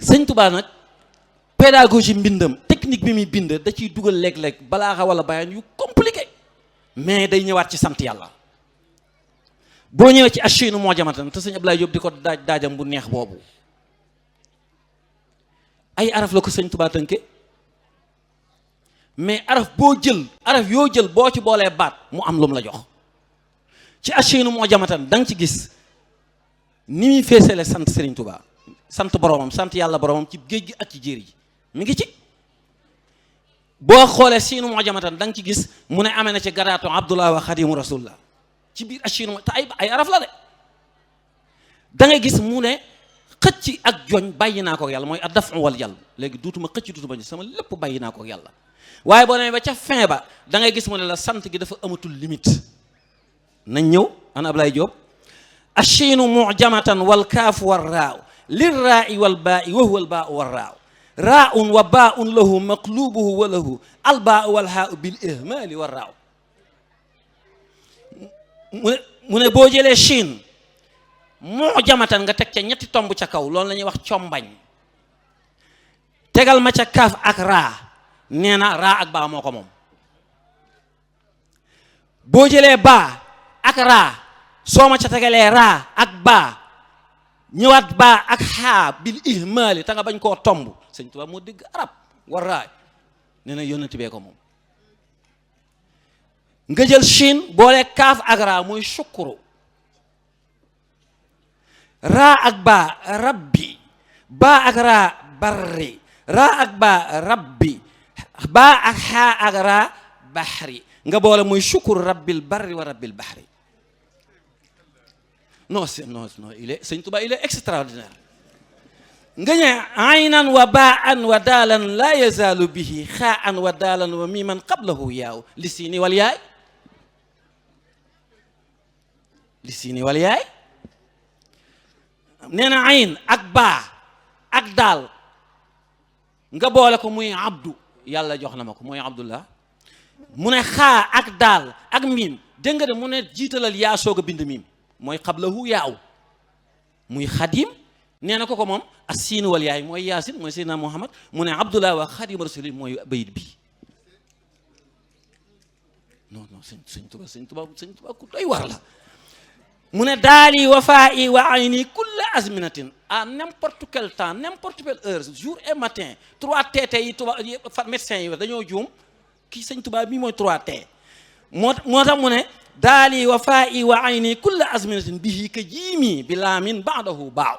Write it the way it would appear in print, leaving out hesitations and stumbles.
sëñ Touba nag pédagogie mbindam technique bi muy bind da ciy dugal léeg-léeg balaaxa wala bayaan yu compliqué mais day ñëwaat ci sant yàlla. boo ñëwee ci achinu moo jamatan te sëñ Abdoulaye Diop di ko daajam bu neex boobu ay araf la ko sëñ Touba tënke mais araf yoo jël boo ci boolee baat mu am lu mu la jox. ci achinu moo jamatan da nga ci gis ni muy feesale sant Serigne Touba sant boromam sant yàlla boromam ci géej gi ak ci jéer yi mi ngi ci. boo xoolee siinu moo jamatan da nga ci gis mu ne amee na ci garaatu Abdullah wa Xadimu Rasulullah ci biir achinu te ay araf la de. da ngay gis mu ne xëcc ak joñ bàyyi naa ko ak yàlla mooy ad-daf'u wal jalb léegi duutuma xëcc duutuma ji sama lépp bàyyi naa ko ak yàlla. waaye boo demee ba ca fin ba da ngay gis mu ne la sant gi dafa amatul limite. nañ ñëw ana Ablaye Diop. achinu mujamatan wal kaafu war raaw lir raa'i wal baa'i wa huwa al baa'u war raaw raa'un wa baa'un lahu maqlubuhu wa lahu al baa'u wal haa'u bil ihmaali war raaw. mu ne boo jëlee Chine mujamatan nga teg ca ñetti tomb ca kaw loolu la ñuy wax combañ tegal ma ca kaaf ak raa nee na raa ak baa moo ko moom. boo jëlee baa ak raa soo ma ca tegalee raa ak baa ñëwaat baa ak xaa bil ihmaali ta nga bañ koo tomb sëñ Tuubaa moo dégg arab war raa nee na yónnati bee ko moom. nga jël Chine boole kaaf ak raa muy sukkuru raa ak baa rabbi baa ak raa barri raa ak baa rabbi baa ak xaa ak raa baxri nga boole muy sukkuru rabbil barri wa rabbil baxri. non il est sëñ Touba il est extraordinaire. nga ñëw aynan wa baan wa daalan laa yazaalu bihi xaan wa daalan wa miiman qablahu yaaw li siini wal yaay li siini wal yaay nee na ayn ak baa ak daal nga boole ko muy abdu yàlla jox na ma ko mooy abdullah mu ne xaa ak daal ak miim dégg nga de mu ne jiitalal yaa soog a bind miim mooy xablahu yaaw muy xadim nee na ko moom as siin wal yaay mooy yaasin mooy seydina muhammad mu ne abdullah wa xadim rasuli mooy bayit bi non sëñ Tuba ku doy war la. mu ne daali wafaa'i wa ayni kulla azminatin à n'importe quel temps n'importe quelle heure jour et matin 3T yi tuba médecins yi dañoo juum kii sëñ Tuba bii mooy 3T moo tax mu ne daali wafaa'i wa ayni kulla azminatin bihi ka jiimi bi laamin ba'dahu baaw